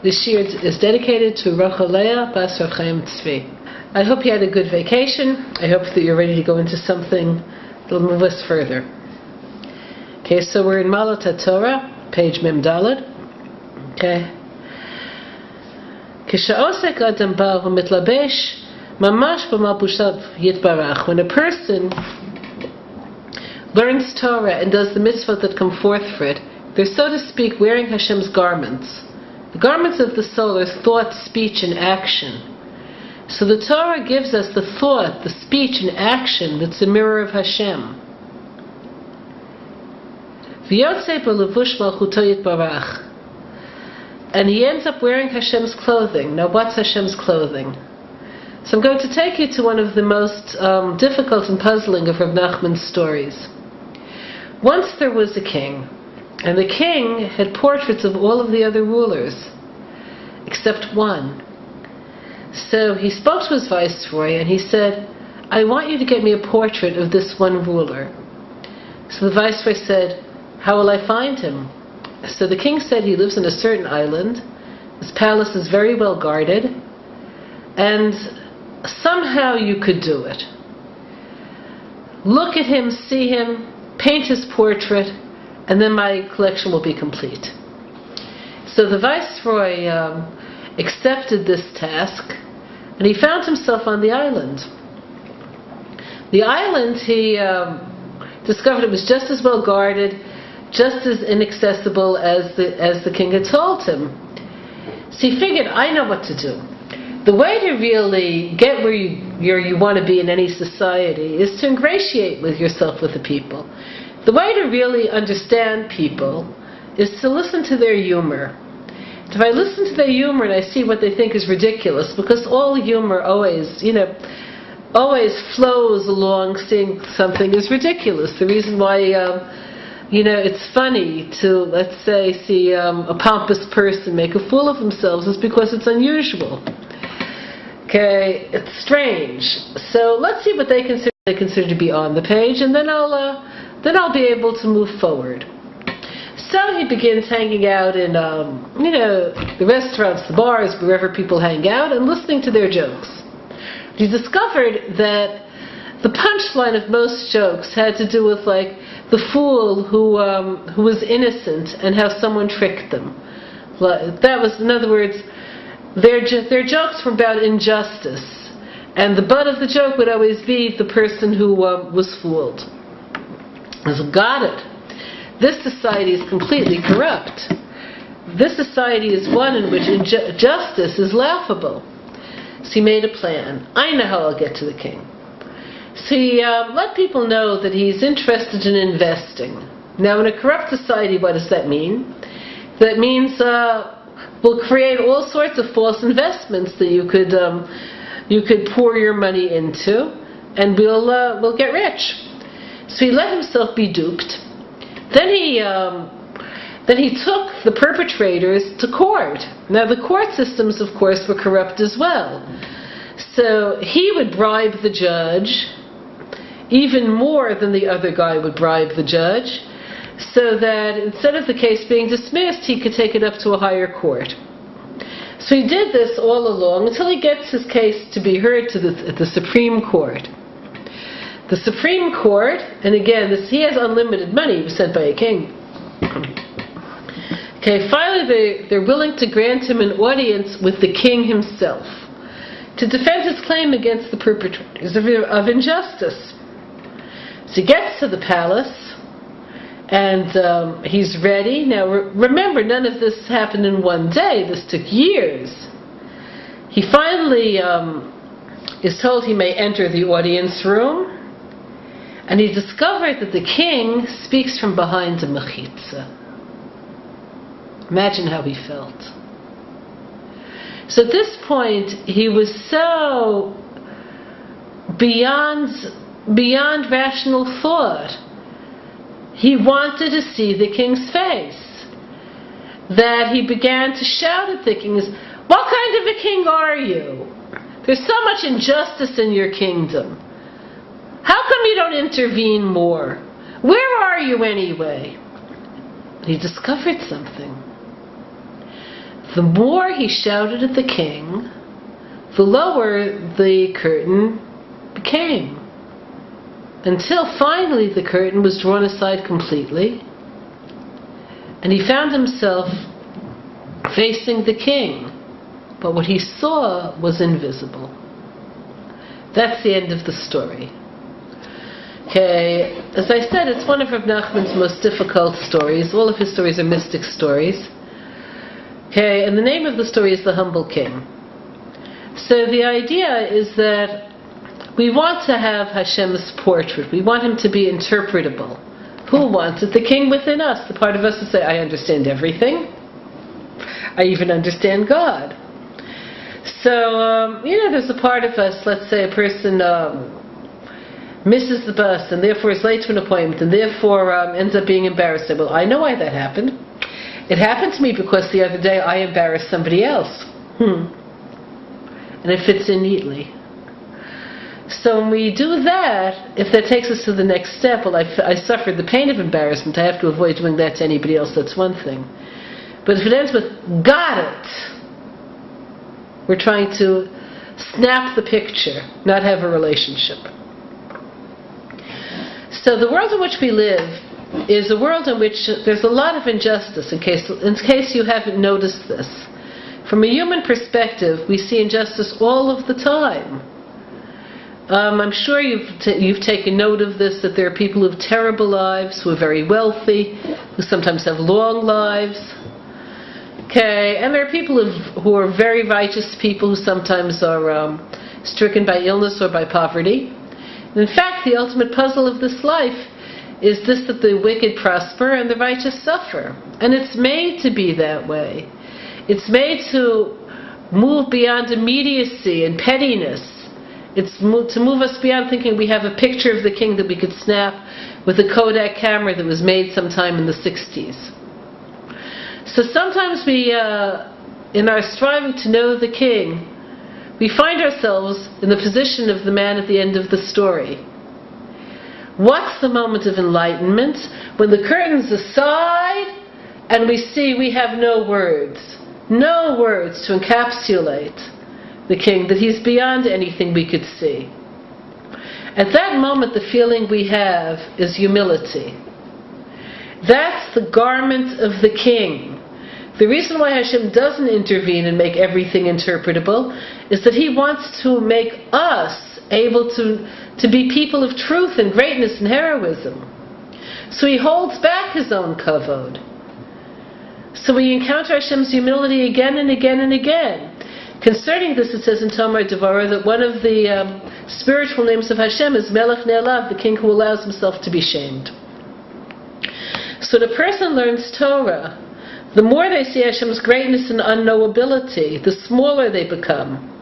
This year is dedicated to Rochalea Bas Rav Chaim Tzvi. I hope you had a good vacation. I hope that you're ready to go into something that will move us further. Okay, so we're in Malot HaTorah, page Mem Daled. Okay. Kisha'osek adam ba hu mitlabesh mamash b'malbushav yitbarach. When a person learns Torah and does the mitzvot that come forth for it, they're, so to speak, wearing Hashem's garments. The garments of the soul are thought, speech, and action. So the Torah gives us the thought, the speech, and action that's a mirror of Hashem. And he ends up wearing Hashem's clothing. Now, what's Hashem's clothing? So I'm going to take you to one of the most difficult and puzzling of Rav Nachman's stories. Once there was a king, and the king had portraits of all of the other rulers, except one. So he spoke to his viceroy and he said, I want you to get me a portrait of this one ruler. So the viceroy said, how will I find him? So the king said he lives on a certain island, his palace is very well guarded, and somehow you could do it. Look at him, see him, paint his portrait, and then my collection will be complete. So the viceroy accepted this task, and he found himself on the island. The island, he discovered it was just as well guarded, just as inaccessible as the king had told him. So he figured, I know what to do. The way to really get where you want to be in any society is to ingratiate with yourself with the people. The way to really understand people is to listen to their humor. If I listen to their humor and I see what they think is ridiculous, because all humor always flows along seeing something is ridiculous. The reason why, it's funny to, let's say, see a pompous person make a fool of themselves is because it's unusual. Okay, it's strange. So let's see what they consider to be on the page, and then I'll be able to move forward. So he begins hanging out in, the restaurants, the bars, wherever people hang out, and listening to their jokes. He discovered that the punchline of most jokes had to do with, the fool who was innocent and how someone tricked them. That was, in other words, their jokes were about injustice, and the butt of the joke would always be the person who was fooled. So got it. This society is completely corrupt. This society is one in which injustice is laughable. So he made a plan. I know how I'll get to the king. So he let people know that he's interested in investing. Now, in a corrupt society, what does that mean? That means we'll create all sorts of false investments that you could pour your money into, and we'll get rich. So he let himself be duped. Then he took the perpetrators to court. Now the court systems, of course, were corrupt as well. So he would bribe the judge even more than the other guy would bribe the judge, so that instead of the case being dismissed, he could take it up to a higher court. So he did this all along until he gets his case to be heard at the Supreme Court. The Supreme Court, and again, he has unlimited money. He was sent by a king. Okay, finally they're willing to grant him an audience with the king himself to defend his claim against the perpetrators of injustice. So he gets to the palace, and he's ready. Now remember, none of this happened in one day. This took years. He finally is told he may enter the audience room, and he discovered that the king speaks from behind a mechitza. Imagine how he felt. So at this point, he was so beyond rational thought. He wanted to see the king's face, that he began to shout at the king, "What kind of a king are you? There's so much injustice in your kingdom. How come you don't intervene more? Where are you anyway?" He discovered something. the more he shouted at the king, the lower the curtain became. Until finally the curtain was drawn aside completely, and he found himself facing the king. But what he saw was invisible. That's the end of the story. Okay, as I said, it's one of Reb Nachman's most difficult stories. All of his stories are mystic stories. Okay, and the name of the story is The Humble King. So the idea is that we want to have Hashem's portrait. We want him to be interpretable. Who wants it? The king within us. The part of us that say, I understand everything. I even understand God. So, there's a part of us, let's say a person misses the bus and therefore is late to an appointment and therefore ends up being embarrassed. Well, I know why that happened. It happened to me because the other day I embarrassed somebody else. And it fits in neatly. So when we do that, if that takes us to the next step, well, I suffered the pain of embarrassment, I have to avoid doing that to anybody else, that's one thing. But if it ends with, got it, we're trying to snap the picture, not have a relationship. So the world in which we live is a world in which there's a lot of injustice, in case you haven't noticed this. From a human perspective, we see injustice all of the time. I'm sure you've taken note of this, that there are people who have terrible lives, who are very wealthy, who sometimes have long lives. Okay, and there are people who are very righteous people who sometimes are stricken by illness or by poverty. And in fact, the ultimate puzzle of this life is this, that the wicked prosper and the righteous suffer. And it's made to be that way. It's made to move beyond immediacy and pettiness. It's to move us beyond thinking we have a picture of the king that we could snap with a Kodak camera that was made sometime in the 60s. So sometimes we, in our striving to know the king, we find ourselves in the position of the man at the end of the story. What's the moment of enlightenment? When the curtain's aside and we see we have no words to encapsulate the king, that he's beyond anything we could see. At that moment, the feeling we have is humility. That's the garment of the king. The reason why Hashem doesn't intervene and make everything interpretable is that he wants to make us able to be people of truth and greatness and heroism. So he holds back his own kavod. So we encounter Hashem's humility again and again and again. Concerning this, it says in Tomar Devara that one of the spiritual names of Hashem is Melech Ne'elav, the king who allows himself to be shamed. So the person learns Torah. The more they see Hashem's greatness and unknowability, the smaller they become.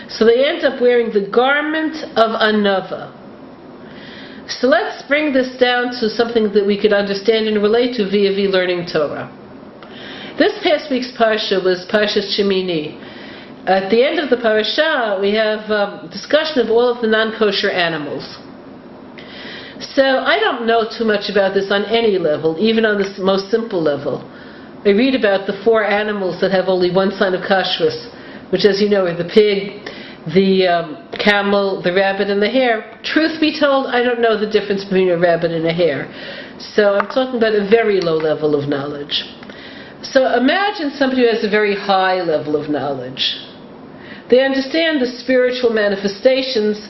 So they end up wearing the garment of anava. So let's bring this down to something that we could understand and relate to via learning Torah. This past week's parsha was Parshas Shemini. At the end of the parasha, we have discussion of all of the non-kosher animals. So I don't know too much about this on any level, even on the most simple level. I read about the 4 animals that have only one sign of kashrus, which, as you know, are the pig, the camel, the rabbit, and the hare. Truth be told, I don't know the difference between a rabbit and a hare. So I'm talking about a very low level of knowledge. So imagine somebody who has a very high level of knowledge. They understand the spiritual manifestations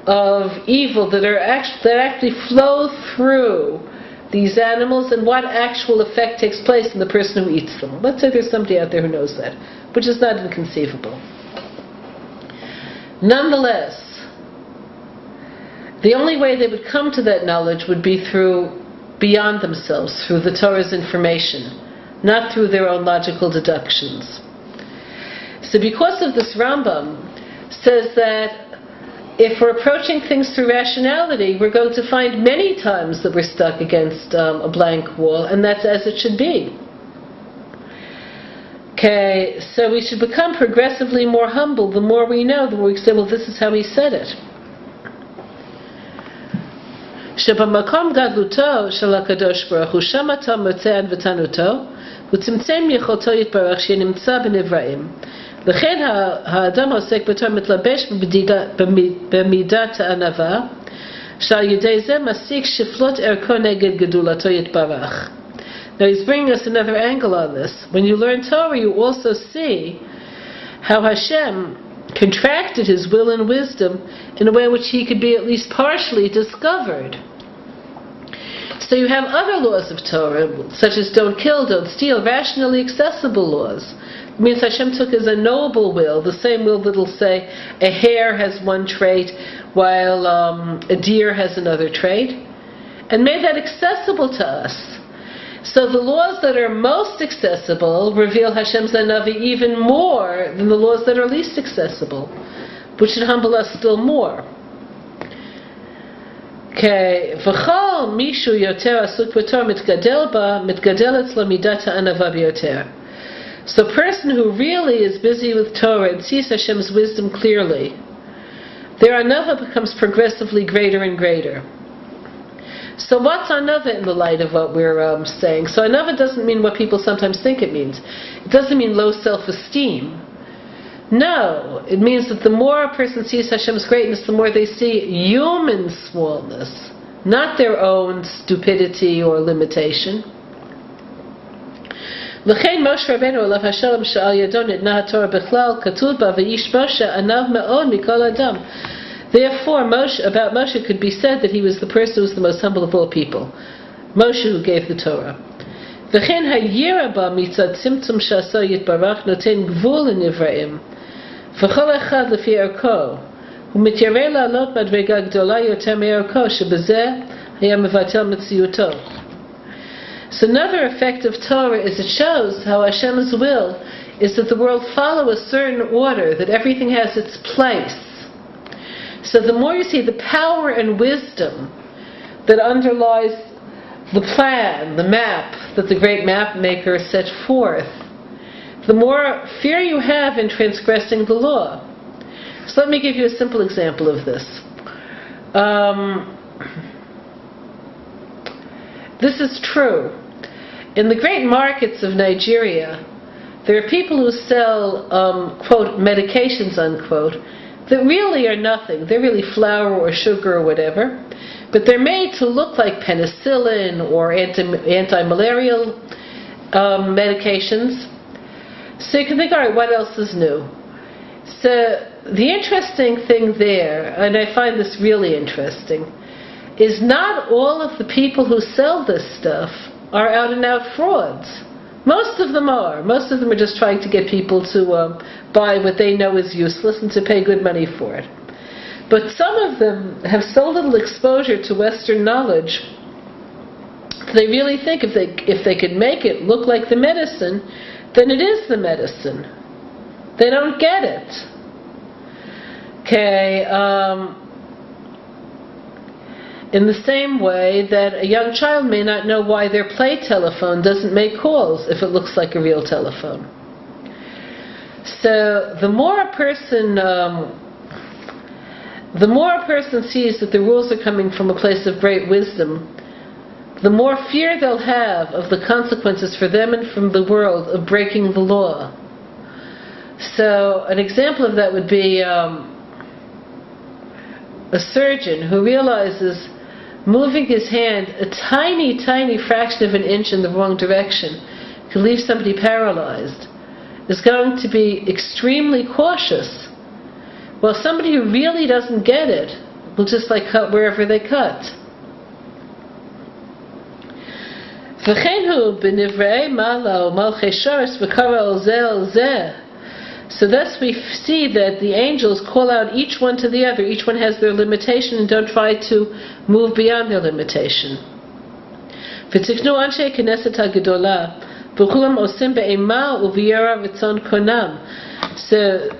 of evil that actually flow through these animals and what actual effect takes place in the person who eats them. Let's say there's somebody out there who knows that, which is not inconceivable. Nonetheless, the only way they would come to that knowledge would be through beyond themselves, through the Torah's information, not through their own logical deductions. So because of this, Rambam says that if we're approaching things through rationality, we're going to find many times that we're stuck against a blank wall, and that's as it should be. Okay, so we should become progressively more humble. The more we know, the more we say, well, this is how he said it. שבמקום גדלותו של הקדוש ברוך הוא שם אתה מוצא ענוותנותו וצמצם יכולתו יתברך שנמצא בנבראים. לכן האדם העוסק בתורה מתלבש במידת הענווה, שעל ידי זה משיג שפלות ערכו נגד גדולתו יתברך. Now he's bringing us another angle on this. When you learn Torah, you also see how Hashem contracted his will and wisdom in a way in which he could be at least partially discovered. So you have other laws of Torah, such as don't kill, don't steal, rationally accessible laws. It means Hashem took as a noble will, the same will that'll say a hare has one trait while a deer has another trait, and made that accessible to us. So the laws that are most accessible reveal Hashem's Anavi even more than the laws that are least accessible, which should humble us still more. Okay, v'chol mishu yoter asuk b'torah mitgadel ba, mitgadel etzlo midat ha'anava b'yoter. So a person who really is busy with Torah and sees Hashem's wisdom clearly, their anava becomes progressively greater and greater. So what's anava in the light of what we're saying? So anava doesn't mean what people sometimes think it means. It doesn't mean low self-esteem. No, it means that the more a person sees Hashem's greatness, the more they see human smallness, not their own stupidity or limitation. L'chein Moshe Rabbeinu alav hashalom she'al yado nitna haTorah b'chlal katuv ba v'ish Moshe anav me'od mikol adam. Therefore, about Moshe could be said that he was the person who was the most humble of all people. Moshe who gave the Torah. V'chein hayira ba mitzad tzimtzum she'asa yitbarach noten gvul l'nivraim. V'chol echad lefi erko. U'mityarei la'alot madrega gdola yoter me'erko shebezeh haya mevatel metziyuto. So another effect of Torah is it shows how Hashem's will is that the world follow a certain order, that everything has its place. So the more you see the power and wisdom that underlies the plan, the map that the great map maker set forth, the more fear you have in transgressing the law. So let me give you a simple example of this. This is true. In the great markets of Nigeria, there are people who sell, quote, medications, unquote, that really are nothing. They're really flour or sugar or whatever, but they're made to look like penicillin or anti-malarial medications. So you can think, all right, what else is new? So the interesting thing there, and I find this really interesting, is not all of the people who sell this stuff are out and out frauds. Most of them are. Most of them are just trying to get people to buy what they know is useless and to pay good money for it. But some of them have so little exposure to Western knowledge, they really think if they could make it look like the medicine, then it is the medicine. They don't get it. Okay, in the same way that a young child may not know why their play telephone doesn't make calls if it looks like a real telephone. So the more a person sees that the rules are coming from a place of great wisdom, the more fear they'll have of the consequences for them and from the world of breaking the law. So an example of that would be a surgeon who realizes moving his hand a tiny, tiny fraction of an inch in the wrong direction could leave somebody paralyzed, is going to be extremely cautious. While somebody who really doesn't get it will just cut wherever they cut. So thus we see that the angels call out each one to the other. Each one has their limitation and don't try to move beyond their limitation. So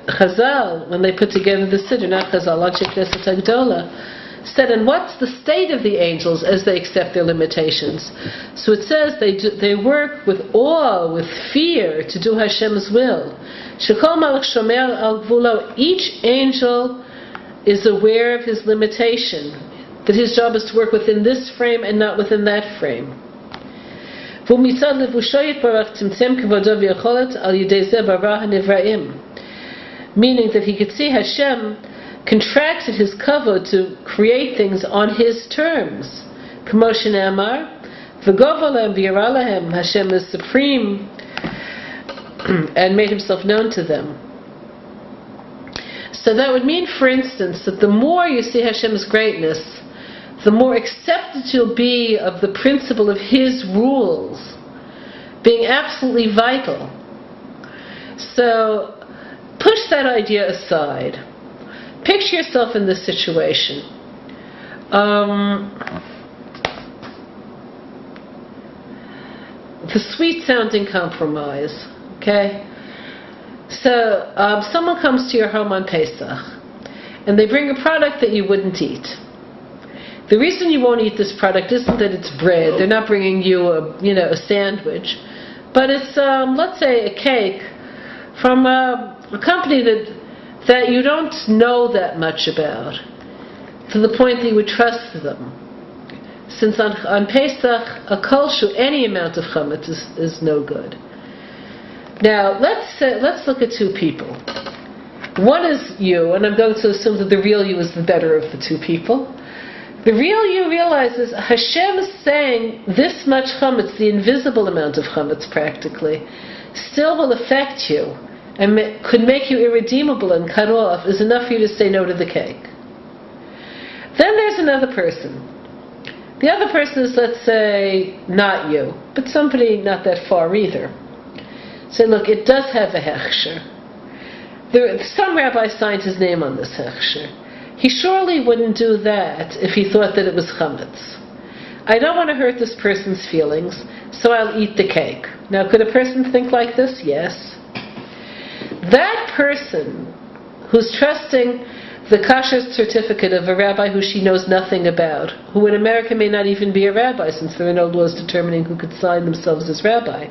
Chazal, when they put together the Siddur, not Chazal, Anshe Knesset HaGedolah, said, and what's the state of the angels as they accept their limitations? So it says they work with awe, with fear, to do Hashem's will. Each angel is aware of his limitation, that his job is to work within this frame and not within that frame. ומצד לבושו יתברך צמצם כבודו ויכולת על ידי זה ברא הנבראים. Meaning that he could see Hashem contracted his kavod to create things on his terms. כמו שנאמר, וגובה להם וירא להם, Hashem is supreme and made himself known to them. So that would mean, for instance, that the more you see Hashem's greatness, the more accepted you'll be of the principle of his rules being absolutely vital. So push that idea aside. Picture yourself in this situation. The sweet-sounding compromise. Okay? So someone comes to your home on Pesach, and they bring a product that you wouldn't eat. The reason you won't eat this product isn't that it's bread. They're not bringing you a sandwich, but it's let's say a cake from a company that you don't know that much about, to the point that you would trust them. Since on Pesach, a kolshu, any amount of chametz is no good. Now let's look at two people. One is you, and I'm going to assume that the real you is the better of the two people. The real you realizes Hashem is saying this much chametz, the invisible amount of chametz practically, still will affect you and could make you irredeemable and cut off, is enough for you to say no to the cake. Then there's another person. The other person is, let's say, not you, but somebody not that far either. Say, look, it does have a hechsher. Some rabbi signed his name on this hechsher. He surely wouldn't do that if he thought that it was chametz. I don't want to hurt this person's feelings, so I'll eat the cake. Now, could a person think like this? Yes. That person who's trusting the kasher certificate of a rabbi who she knows nothing about, who in America may not even be a rabbi since there are no laws determining who could sign themselves as rabbi,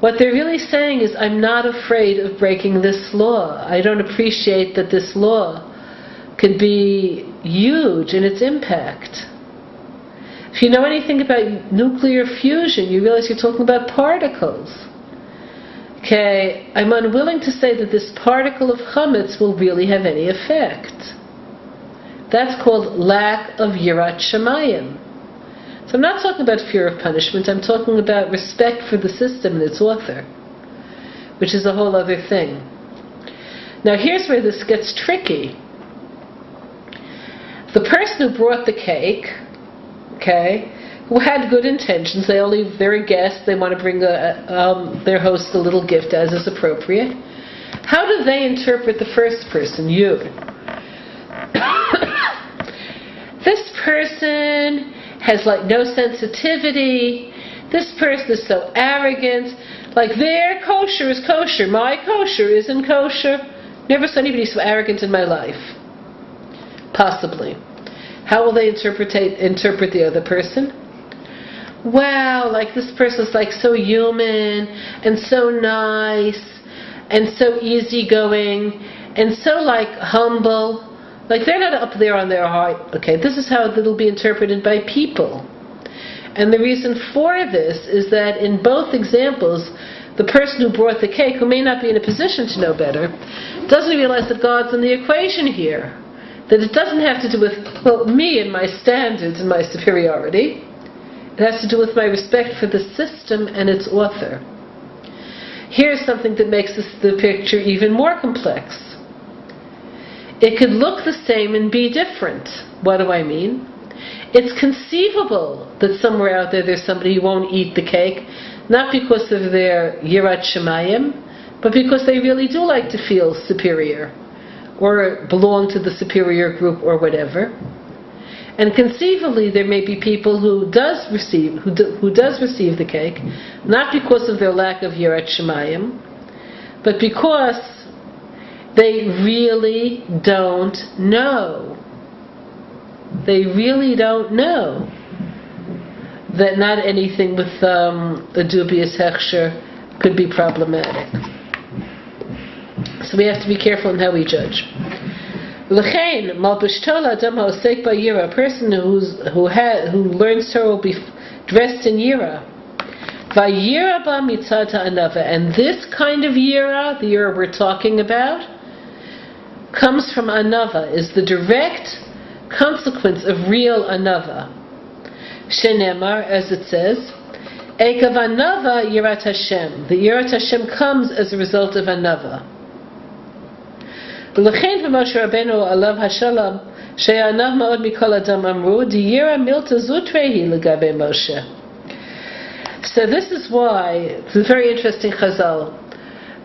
what they're really saying is, I'm not afraid of breaking this law. I don't appreciate that this law could be huge in its impact. If you know anything about nuclear fusion, you realize you're talking about particles. Okay, I'm unwilling to say that this particle of chametz will really have any effect. That's called lack of yirat shamayim. So I'm not talking about fear of punishment, I'm talking about respect for the system and its author, which is a whole other thing. Now here's where this gets tricky. The person who brought the cake, okay, who had good intentions, they're a guest, they want to bring their host a little gift as is appropriate. How do they interpret the first person, you? This person has no sensitivity. This person is so arrogant. Their kosher is kosher, my kosher isn't kosher. Never saw anybody so arrogant in my life. Possibly. How will they interpret the other person? Wow, this person is so human and so nice and so easygoing and so humble. They're not up there on their heart. Okay, this is how it'll be interpreted by people. And the reason for this is that in both examples, the person who brought the cake, who may not be in a position to know better, doesn't realize that God's in the equation here. That it doesn't have to do with, me and my standards and my superiority. It has to do with my respect for the system and its author. Here's something that makes the picture even more complex. It could look the same and be different. What do I mean? It's conceivable that somewhere out there's somebody who won't eat the cake, not because of their yirat shamayim, but because they really do like to feel superior, or belong to the superior group, or whatever. And conceivably, there may be people who does receive the cake, not because of their lack of yirat shamayim, but because they really don't know. They really don't know that not anything with a dubious hechsher could be problematic. So we have to be careful in how we judge. A person who learns Torah will be dressed in yira. Vayira ba mitzad ha'anava. And this kind of yira, the yira we're talking about, comes from anava, is the direct consequence of real anava. Shenemar, as it says, Eikav anava yirat Hashem. The yirat Hashem comes as a result of anava. L'chein v'Moshe Rabbeinu alav hashalom she'anav ma'od mikol adam amru diyira milta zutrehi legabe Moshe. So this is why it's a very interesting chazal.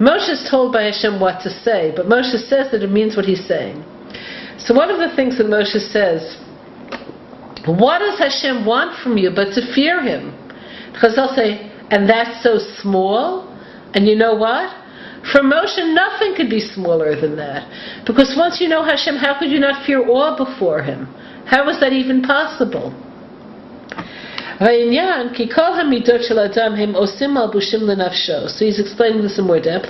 Moshe is told by Hashem what to say, but Moshe says that it means what he's saying. So one of the things that Moshe says, what does Hashem want from you but to fear Him? Chazal say, and that's so small? And you know what? For Moshe, nothing could be smaller than that. Because once you know Hashem, how could you not fear awe before Him? How is that even possible? So he's explaining this in more depth.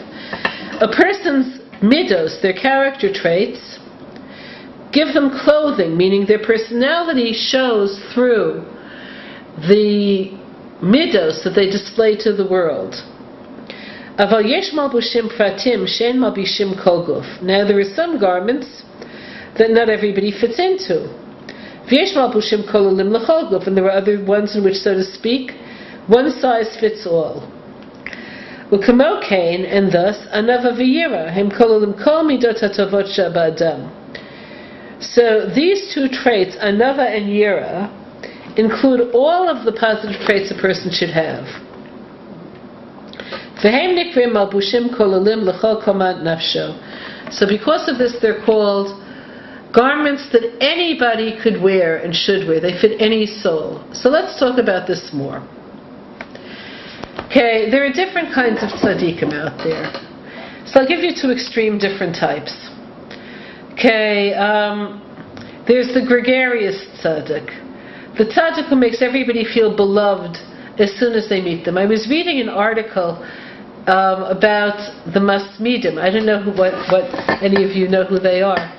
A person's midos, their character traits, give them clothing, meaning their personality shows through the midos that they display to the world. Now there are some garments that not everybody fits into. And there are other ones in which, so to speak, one size fits all. And thus, so these two traits, anava and yira, include all of the positive traits a person should have. So because of this, they're called garments that anybody could wear and should wear. They fit any soul. So let's talk about this more. Okay, there are different kinds of tzaddikim out there. So I'll give you two extreme different types. Okay, there's the gregarious tzaddik. The tzaddik who makes everybody feel beloved as soon as they meet them. I was reading an article about the Masmidim. I don't know what any of you know who they are.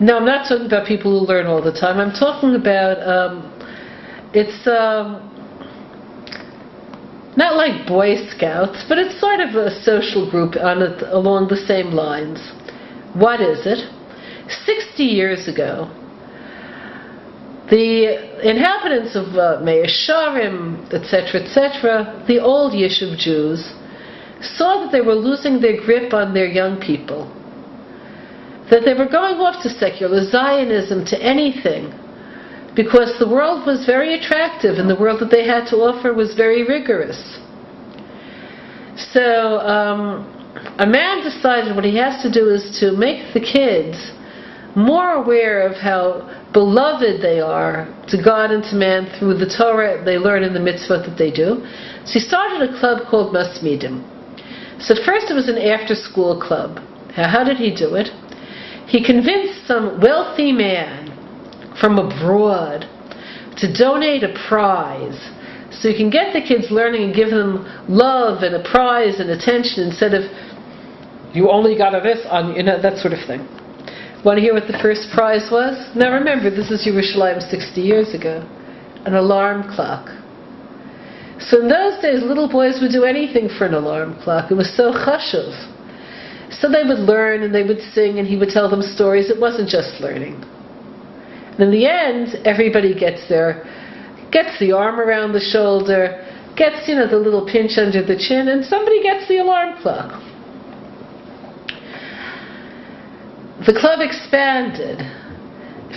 No, I'm not talking about people who learn all the time. I'm talking about, it's not like Boy Scouts, but it's sort of a social group along the same lines. What is it? 60 years ago, the inhabitants of Mea Sharim, etc., etc., the old Yishuv Jews, saw that they were losing their grip on their young people, that they were going off to secular Zionism, to anything, because the world was very attractive and the world that they had to offer was very rigorous. So a man decided what he has to do is to make the kids more aware of how beloved they are to God and to man through the Torah they learn in the mitzvot that they do. So he started a club called Masmidim. So at first it was an after-school club. How did he do it? He convinced some wealthy man from abroad to donate a prize so he can get the kids learning and give them love and a prize and attention instead of, you only got a this on, that sort of thing. Want to hear what the first prize was? Now remember, this is Yerushalayim 60 years ago. An alarm clock. So in those days, little boys would do anything for an alarm clock. It was so chashuv. So they would learn and they would sing and he would tell them stories. It wasn't just learning. And in the end, everybody gets the arm around the shoulder, gets, the little pinch under the chin, and somebody gets the alarm clock. The club expanded.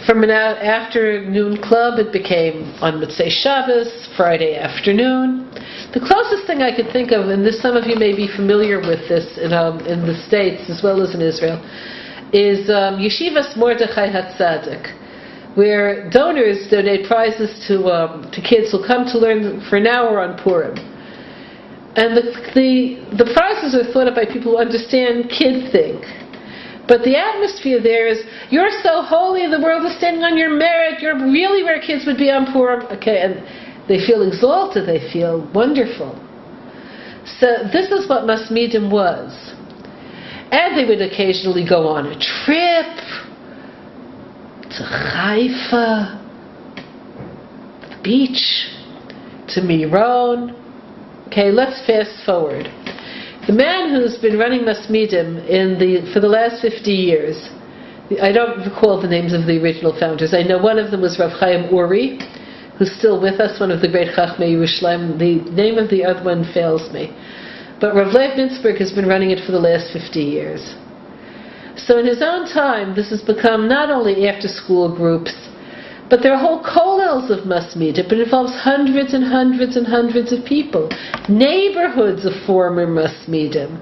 From an afternoon club, it became on Motzei Shabbos, Friday afternoon. The closest thing I could think of, and some of you may be familiar with this in the States as well as in Israel, is Yeshivas Mordechai HaTzadik, where donors donate prizes to kids who come to learn for an hour on Purim. And the prizes are thought of by people who understand kid think. But the atmosphere there is, you're so holy, the world is standing on your merit, you're really where kids would be on Purim. Okay, and they feel exalted, they feel wonderful. So this is what Masmidim was. And they would occasionally go on a trip to Haifa, the beach, to Miron. Okay, let's fast forward. The man who's been running Masmidim for the last 50 years, I don't recall the names of the original founders. I know one of them was Rav Chaim Uri, who's still with us, one of the great Chachmei Yerushalayim. The name of the other one fails me. But Rav Leib Mintzberg has been running it for the last 50 years. So in his own time, this has become not only after-school groups, but there are whole kollels of Masmidim. It involves hundreds and hundreds and hundreds of people. Neighborhoods of former Masmidim,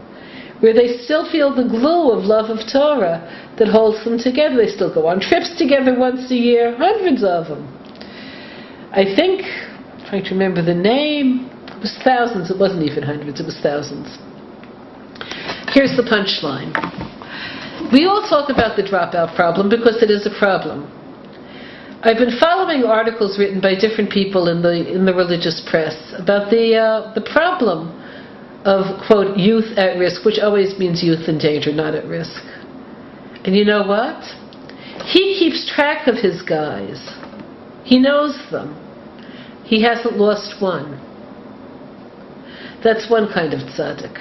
where they still feel the glue of love of Torah that holds them together. They still go on trips together once a year, hundreds of them. I think, I'm trying to remember the name, it was thousands, it wasn't even hundreds, it was thousands. Here's the punchline. We all talk about the dropout problem because it is a problem. I've been following articles written by different people in the religious press about the problem of, quote, youth at risk, which always means youth in danger, not at risk. And you know what? He keeps track of his guys. He knows them. He hasn't lost one. That's one kind of tzaddik.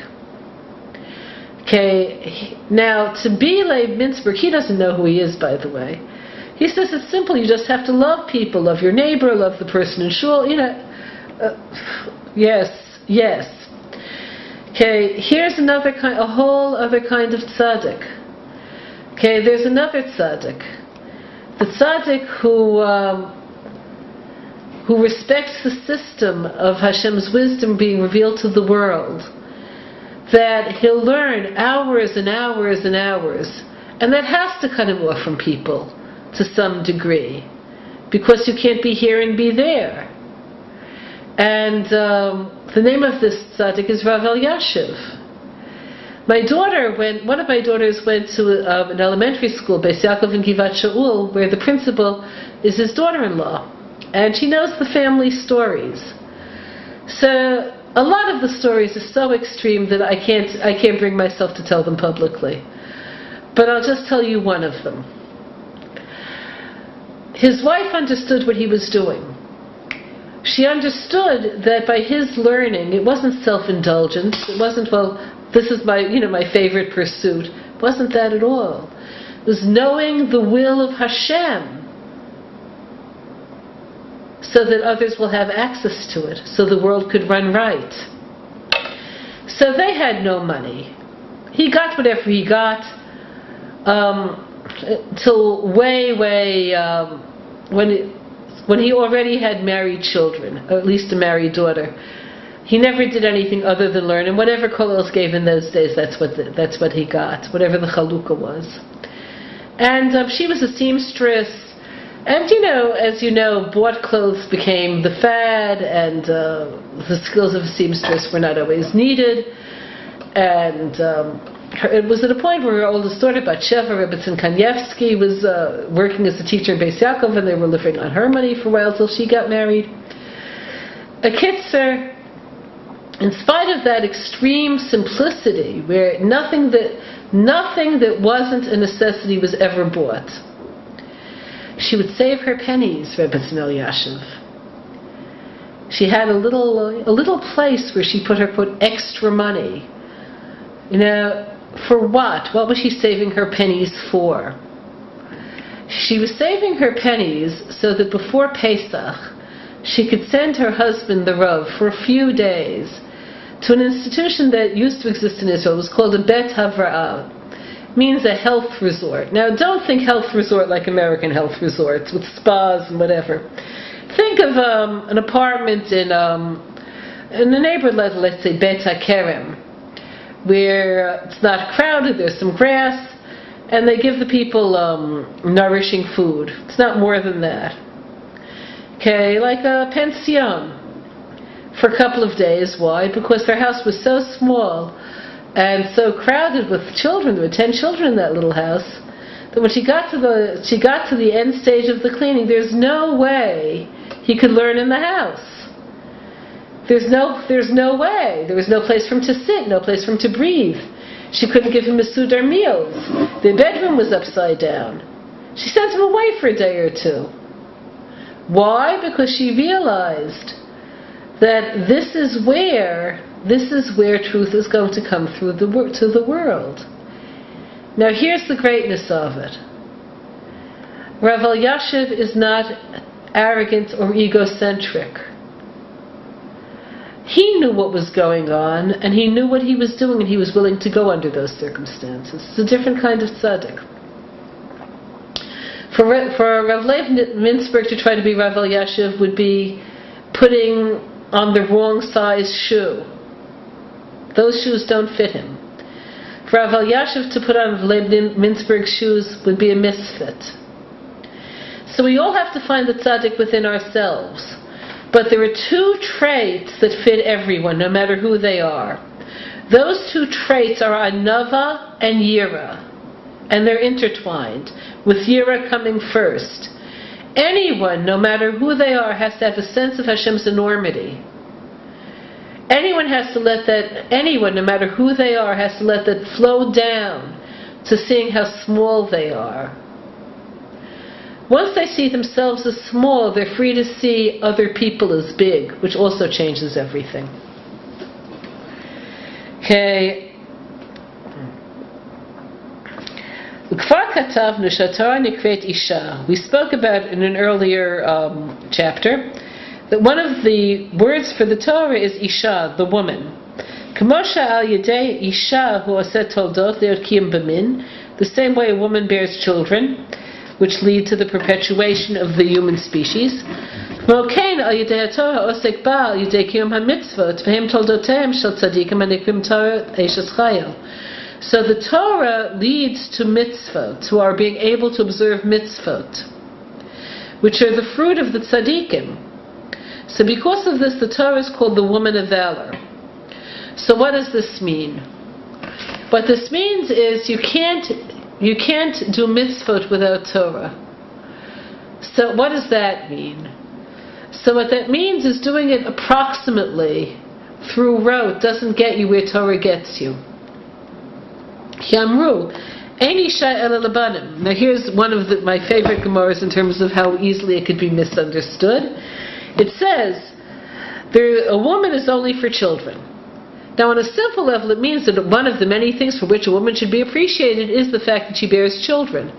Okay, now to be Leib Mintzberg, he doesn't know who he is, by the way. He says it's simple. You just have to love people, love your neighbor, love the person in shul. Yes. Okay, here's another kind, a whole other kind of tzaddik. Okay, there's another tzaddik. The tzaddik who respects the system of Hashem's wisdom being revealed to the world, that he'll learn hours and hours and hours, and that has to cut him off from people to some degree, because you can't be here and be there. And the name of this tzaddik is Rav Elyashiv. One of my daughters went to an elementary school, Beis Yaakov in Givat Shaul, where the principal is his daughter-in-law, and she knows the family stories. So a lot of the stories are so extreme that I can't bring myself to tell them publicly. But I'll just tell you one of them. His wife understood what he was doing. She understood that by his learning, it wasn't self-indulgence. It wasn't, well, this is my favorite pursuit. It wasn't that at all. It was knowing the will of Hashem, so that others will have access to it, so the world could run right. So they had no money. He got whatever he got till way when he already had married children, or at least a married daughter. He never did anything other than learn, and whatever kollels gave in those days, that's what he got, whatever the chalukah was. And she was a seamstress. And as you know, bought clothes became the fad, and the skills of a seamstress were not always needed. And it was at a point where her oldest daughter, Batsheva Rebbetzin Kanievsky, was working as a teacher in Beis Yaakov, and they were living on her money for a while till she got married. A kitzer, in spite of that extreme simplicity, where nothing that wasn't a necessity was ever bought, she would save her pennies, Rebbetzin Elyashiv. She had a little place where she put her, quote, extra money. For what? What was she saving her pennies for? She was saving her pennies so that before Pesach, she could send her husband, the Rav, for a few days to an institution that used to exist in Israel. It was called a Bet Havra'ah. Means a health resort. Now, don't think health resort like American health resorts with spas and whatever. Think of an apartment in a neighborhood, let's say Bet HaKerem, where it's not crowded, there's some grass, and they give the people nourishing food. It's not more than that. Okay, like a pension for a couple of days. Why? Because their house was so small and so crowded with children. There were 10 children in that little house, that when she got to the end stage of the cleaning, there's no way he could learn in the house. There's no way. There was no place for him to sit, no place for him to breathe. She couldn't give him his sudar meals. The bedroom was upside down. She sent him away for a day or two. Why? Because she realized that this is where truth is going to come through to the world. Now here's the greatness of it. Rav Elyashiv is not arrogant or egocentric. He knew what was going on, and he knew what he was doing, and he was willing to go under those circumstances. It's a different kind of tzaddik. For Rav Lev Mintzberg to try to be Rav Elyashiv would be putting on the wrong size shoe. Those shoes don't fit him. For Rav Elyashiv to put on Rav Lev Mintzberg's shoes would be a misfit. So we all have to find the tzaddik within ourselves. But there are two traits that fit everyone, no matter who they are. Those two traits are anava and yira. And they're intertwined, with yira coming first. Anyone, no matter who they are, has to have a sense of Hashem's enormity. Anyone, no matter who they are, has to let that flow down to seeing how small they are. Once they see themselves as small, they're free to see other people as big, which also changes everything. Okay. We spoke about in an earlier chapter that one of the words for the Torah is Isha, the woman. The same way a woman bears children, which lead to the perpetuation of the human species. So the Torah leads to mitzvot, to our being able to observe mitzvot, which are the fruit of the tzaddikim. So because of this, the Torah is called the woman of valor. So what does this mean? What this means is you can't do mitzvot without Torah. So what does that mean? So what that means is doing it approximately through rote doesn't get you where Torah gets you. Now here's one of my favorite Gemaras in terms of how easily it could be misunderstood. It says, a woman is only for children. Now on a simple level it means that one of the many things for which a woman should be appreciated is the fact that she bears children.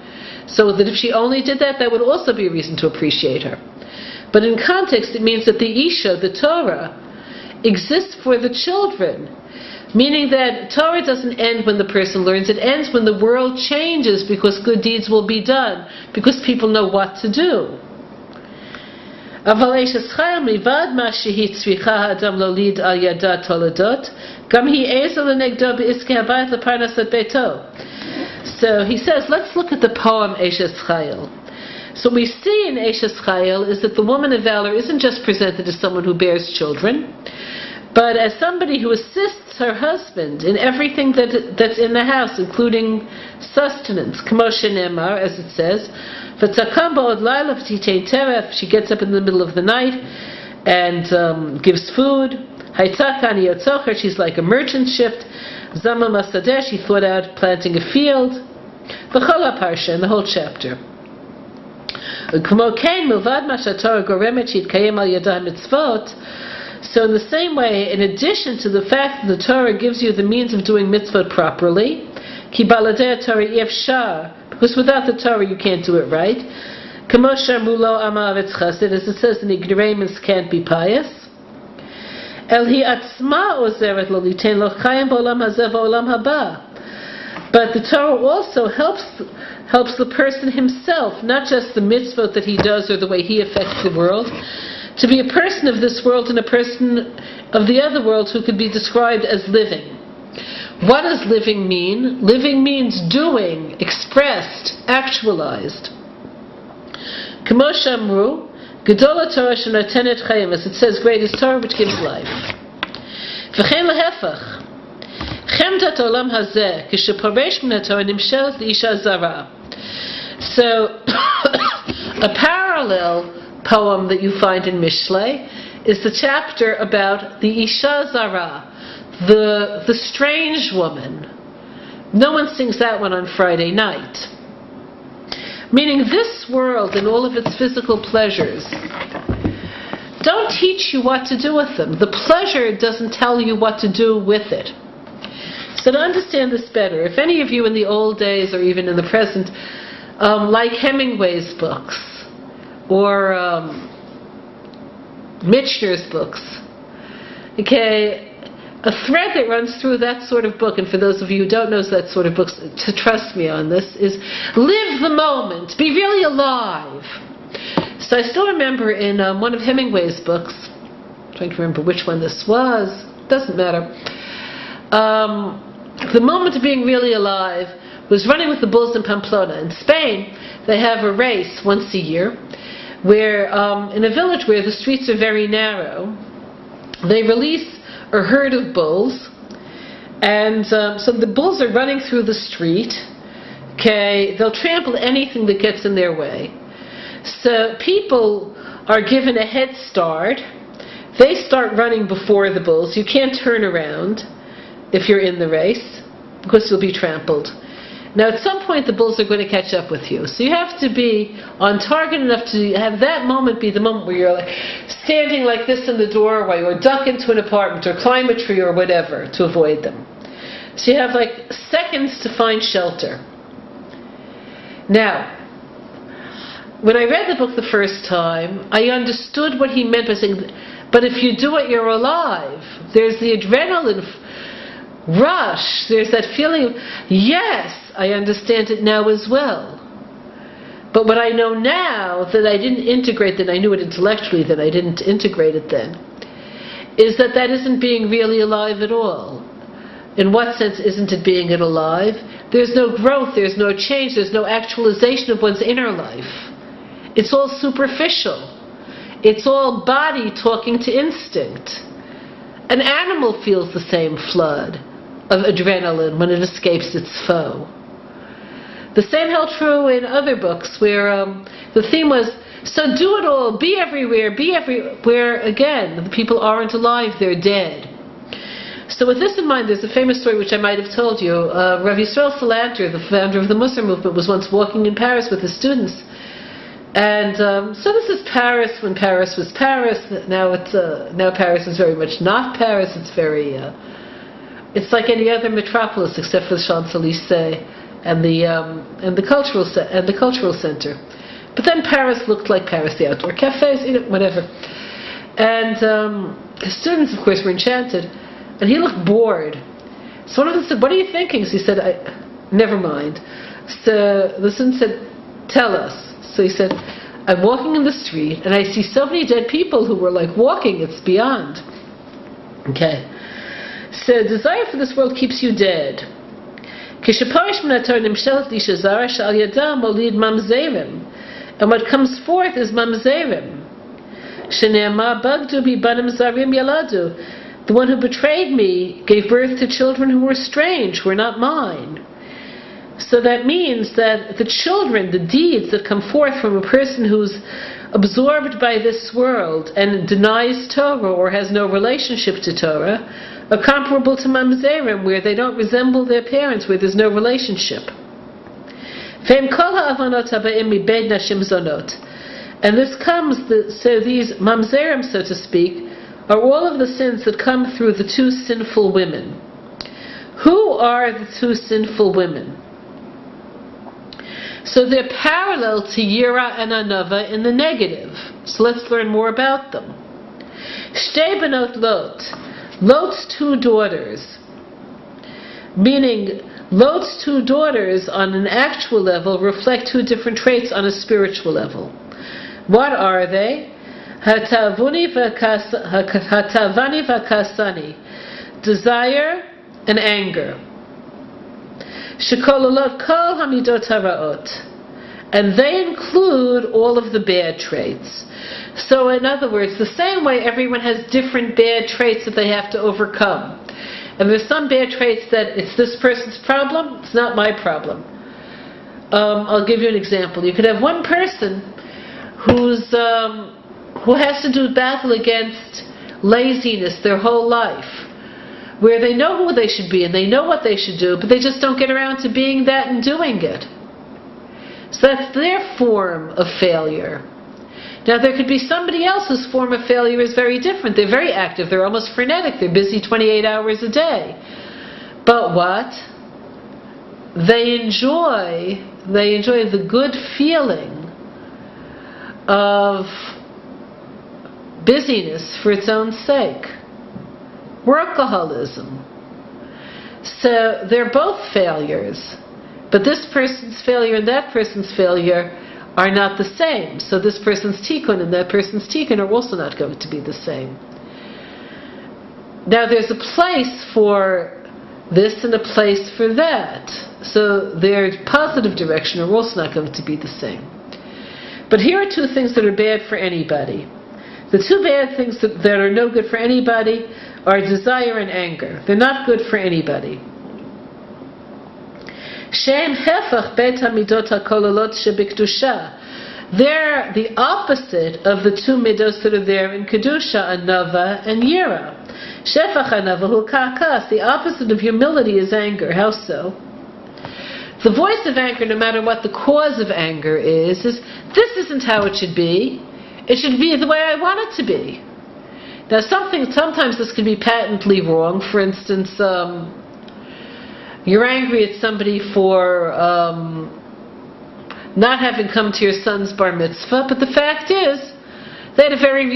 So that if she only did that, that would also be a reason to appreciate her. But in context it means that the Isha, the Torah, exists for the children. Meaning that Torah doesn't end when the person learns, it ends when the world changes because good deeds will be done, because people know what to do. So he says, let's look at the poem Eshes Chayil. So what we see in Eshes Chayil is that the woman of valor isn't just presented as someone who bears children, but as somebody who assists her husband in everything that's in the house, including sustenance. K'moshe Ne'emar, as it says, v'tzakam ba'od laila v'titein teref, she gets up in the middle of the night and gives food. Haitzakani yotzocher, she's like a merchant ship. Zama masadeh, she thought out planting a field. V'chol ha'parsha, in the whole chapter. K'mo kein milvad ma she'Torah goremet she'yitkayem al yadah mitzvot. So in the same way, in addition to the fact that the Torah gives you the means of doing mitzvot properly, ki baladei Torah yefshar, because without the Torah you can't do it right. Kamosha mulo amavetz chesed, as it says, the ignoramus can't be pious. El hi atzma ozeret lo liten lo chayim ba'olam hazeh va'olam haba. But the Torah also helps the person himself, not just the mitzvot that he does or the way he affects the world, to be a person of this world and a person of the other world who could be described as living. What does living mean? Living means doing, expressed, actualized. K'mo shamru, gedola Torah shenotenet chayim, as it says, great is Torah which gives life. V'chein lehefach, chemdat olam hazeh, kisheparesh min haTorah nimshelet l'isha zara. So, a parallel poem that you find in Mishlei is the chapter about the Isha Zara, the strange woman. No one sings that one on Friday night. Meaning this world and all of its physical pleasures, don't teach you what to do with them. The pleasure doesn't tell you what to do with it. So to understand this better, if any of you in the old days or even in the present like Hemingway's books or Michener's books, okay, a thread that runs through that sort of book, and for those of you who don't know that sort of books, to trust me on this, is live the moment, be really alive. So I still remember in one of Hemingway's books, I'm trying to remember which one this was, doesn't matter, the moment of being really alive was running with the bulls in Pamplona. In Spain, they have a race once a year where, in a village where the streets are very narrow, they release a herd of bulls, and so the bulls are running through the street. Okay, they'll trample anything that gets in their way. So people are given a head start. They start running before the bulls. You can't turn around if you're in the race because you'll be trampled. Now at some point the bulls are going to catch up with you. So you have to be on target enough to have that moment be the moment where you're like standing like this in the doorway or duck into an apartment or climb a tree or whatever to avoid them. So you have like seconds to find shelter. Now, when I read the book the first time, I understood what he meant by saying, but if you do it, you're alive. There's the adrenaline rush. There's that feeling of, yes, I understand it now as well. But what I know now, that I didn't integrate then, I knew it intellectually then, I didn't integrate it then, is that that isn't being really alive at all. In what sense isn't it being alive? There's no growth, there's no change, there's no actualization of one's inner life. It's all superficial. It's all body talking to instinct. An animal feels the same flood of adrenaline when it escapes its foe. The same held true in other books where the theme was, so do it all, be everywhere, where again, the people aren't alive, they're dead. So with this in mind, there's a famous story which I might have told you. Rav Yisrael Salanter, the founder of the Musar movement, was once walking in Paris with his students. And so this is Paris when Paris was Paris. Now Paris is very much not Paris. It's very, it's like any other metropolis except for the Champs-Élysées and the cultural center. But then Paris looked like Paris, the outdoor cafes, whatever. And his students, of course, were enchanted, and he looked bored. So one of them said, "What are you thinking?" So he said, "Never mind." So the student said, "Tell us." So he said, "I'm walking in the street and I see so many dead people who were like walking, it's beyond." Okay. So desire for this world keeps you dead. And what comes forth is mamzerim. The one who betrayed me gave birth to children who were strange, who were not mine. So that means that the children, the deeds that come forth from a person who's absorbed by this world and denies Torah or has no relationship to Torah are comparable to mamzerim, where they don't resemble their parents, where there's no relationship. And this comes, so these mamzerim, so to speak, are all of the sins that come through the two sinful women. Who are the two sinful women? So they're parallel to Yira and Anava in the negative. So let's learn more about them. Shtei benot Lot. Lot's two daughters. Meaning, Lot's two daughters on an actual level reflect two different traits on a spiritual level. What are they? Hatavani v'kasani. Desire and anger. Shekololot kol hamidot haraot, and they include all of the bad traits. So in other words, the same way everyone has different bad traits that they have to overcome. And there's some bad traits that it's this person's problem, it's not my problem. I'll give you an example. You could have one person who has to do battle against laziness their whole life, where they know who they should be and they know what they should do, but they just don't get around to being that and doing it. So that's their form of failure. Now there could be somebody else whose form of failure is very different. They're very active, they're almost frenetic, they're busy 28 hours a day. But what? They enjoy the good feeling of busyness for its own sake. Workaholism. So they're both failures, but this person's failure and that person's failure are not the same. So this person's tikkun and that person's tikkun are also not going to be the same. Now there's a place for this and a place for that. So their positive direction are also not going to be the same. But here are two things that are bad for anybody. The two bad things that are no good for anybody are desire and anger. They're not good for anybody. Shem hefach bet hamidot hakololot shebikdusha. They're the opposite of the two midos that are there in kedusha, anava and yira. Shefach anava hu kakas. The opposite of humility is anger. How so? The voice of anger, no matter what the cause of anger is this isn't how it should be. It should be the way I want it to be. Now sometimes this can be patently wrong. For instance, you're angry at somebody for not having come to your son's bar mitzvah, but the fact is, they had a very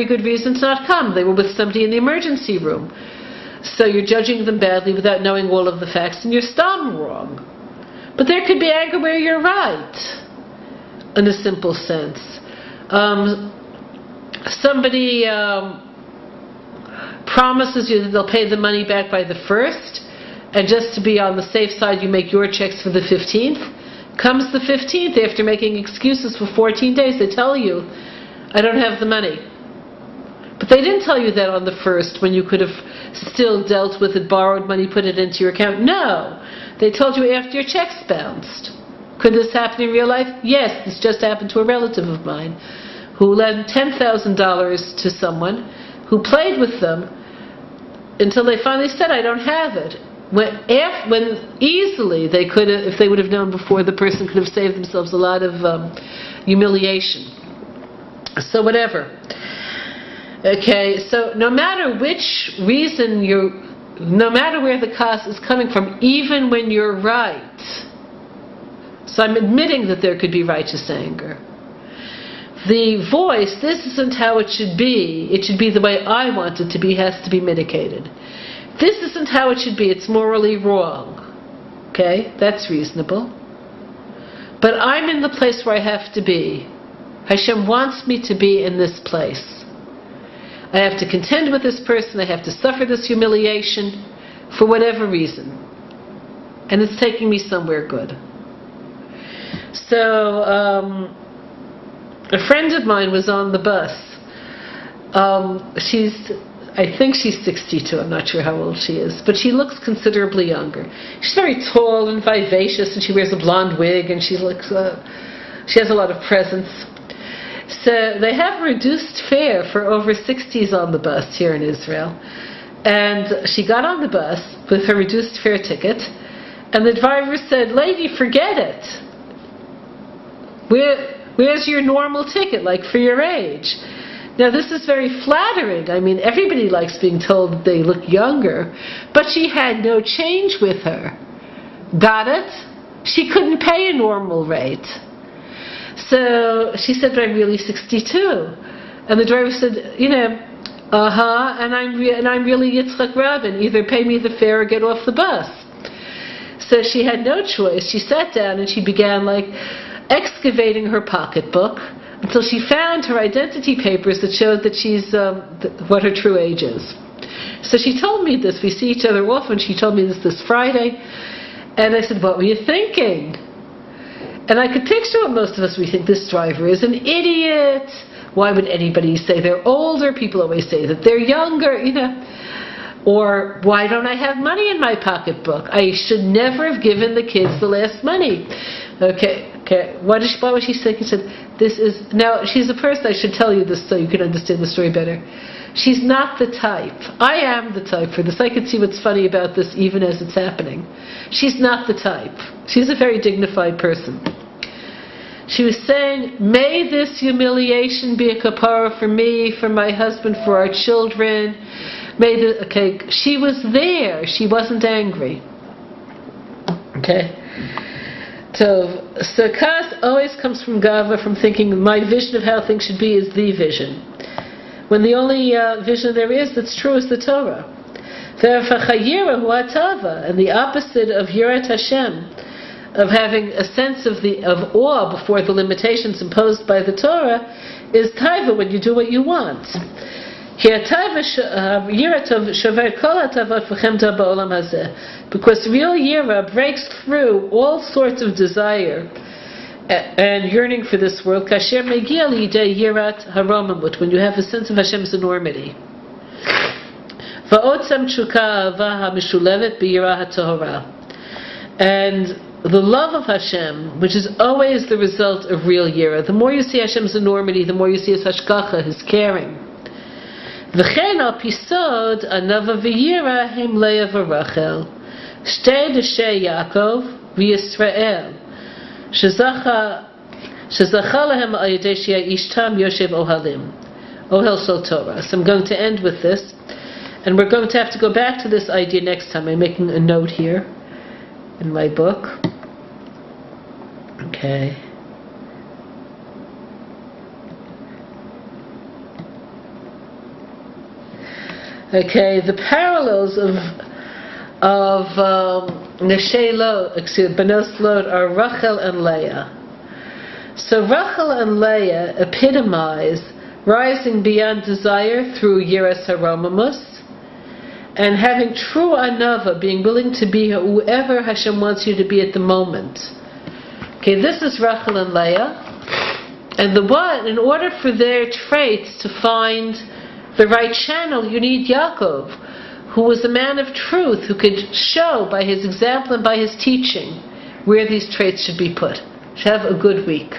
good reason to not come. They were with somebody in the emergency room. So you're judging them badly without knowing all of the facts, and you're stam wrong. But there could be anger where you're right, in a simple sense. Somebody promises you that they'll pay the money back by the 1st, and just to be on the safe side, you make your checks for the 15th. Comes the 15th, after making excuses for 14 days, they tell you, I don't have the money. But they didn't tell you that on the 1st, when you could have still dealt with it, borrowed money, put it into your account. No! They told you after your checks bounced. Could this happen in real life? Yes, this just happened to a relative of mine who lent $10,000 to someone who played with them until they finally said, I don't have it. When easily they could have, if they would have known before, the person could have saved themselves a lot of humiliation. So whatever. Okay, so no matter which reason no matter where the cause is coming from, even when you're right. So I'm admitting that there could be righteous anger. The voice, this isn't how it should be the way I want it to be, has to be mitigated. This isn't how it should be, it's morally wrong. Okay, that's reasonable. But I'm in the place where I have to be. Hashem wants me to be in this place. I have to contend with this person, I have to suffer this humiliation for whatever reason. And it's taking me somewhere good. So, a friend of mine was on the bus. I think she's 62, I'm not sure how old she is, but she looks considerably younger. She's very tall and vivacious, and she wears a blonde wig, and she has a lot of presence. So they have reduced fare for over 60s on the bus here in Israel. And she got on the bus with her reduced fare ticket, and the driver said, lady, forget it. Where's your normal ticket, like for your age? Now this is very flattering. I mean, everybody likes being told that they look younger, but she had no change with her. Got it? She couldn't pay a normal rate. So she said, but I'm really 62. And the driver said, and I'm really Yitzchak Rabin. Either pay me the fare or get off the bus. So she had no choice. She sat down and she began excavating her pocketbook until she found her identity papers that showed that she's what her true age is. So she told me this. We see each other often. She told me this Friday. And I said, what were you thinking? And I could picture what most of us, we think this driver is an idiot. Why would anybody say they're older? People always say that they're younger, Or, why don't I have money in my pocketbook? I should never have given the kids the last money. Okay. What was she saying? He said, now she's a person, I should tell you this so you can understand the story better. She's not the type. I am the type for this. I can see what's funny about this even as it's happening. She's not the type. She's a very dignified person. She was saying, may this humiliation be a kapara for me, for my husband, for our children. She was there. She wasn't angry. Okay. So kas always comes from gava, from thinking my vision of how things should be is the vision, when the only vision there is that's true is the Torah. And the opposite of yirat Hashem, of having a sense of awe before the limitations imposed by the Torah, is taiva, when you do what you want. Because real yira breaks through all sorts of desire and yearning for this world. Kasher megiel yidei yirat haromimut, when you have a sense of Hashem's enormity. Va'otzam tshuka ava hamishulevet b'yira hatohara, and the love of Hashem, which is always the result of real yira. The more you see Hashem's enormity, the more you see His hashgacha, His caring. V'chein al pisod anava v'yira hem Leah v'Rachel, shtei deshei Yaakov v'Yisrael, shezacha lehem al yedei she'ishtam yoshev ohalim, ohel shel Torah. So I'm going to end with this, and we're going to have to go back to this idea next time. I'm making a note here in my book. Okay. Okay, the parallels of Neshei Lot, Benos Lot, are Rachel and Leah. So Rachel and Leah epitomize rising beyond desire through Yiras Haromimus, and having true anava, being willing to be whoever Hashem wants you to be at the moment. Okay, this is Rachel and Leah. And in order for their traits to find the right channel, you need Yaakov, who was a man of truth, who could show by his example and by his teaching where these traits should be put. Have a good week.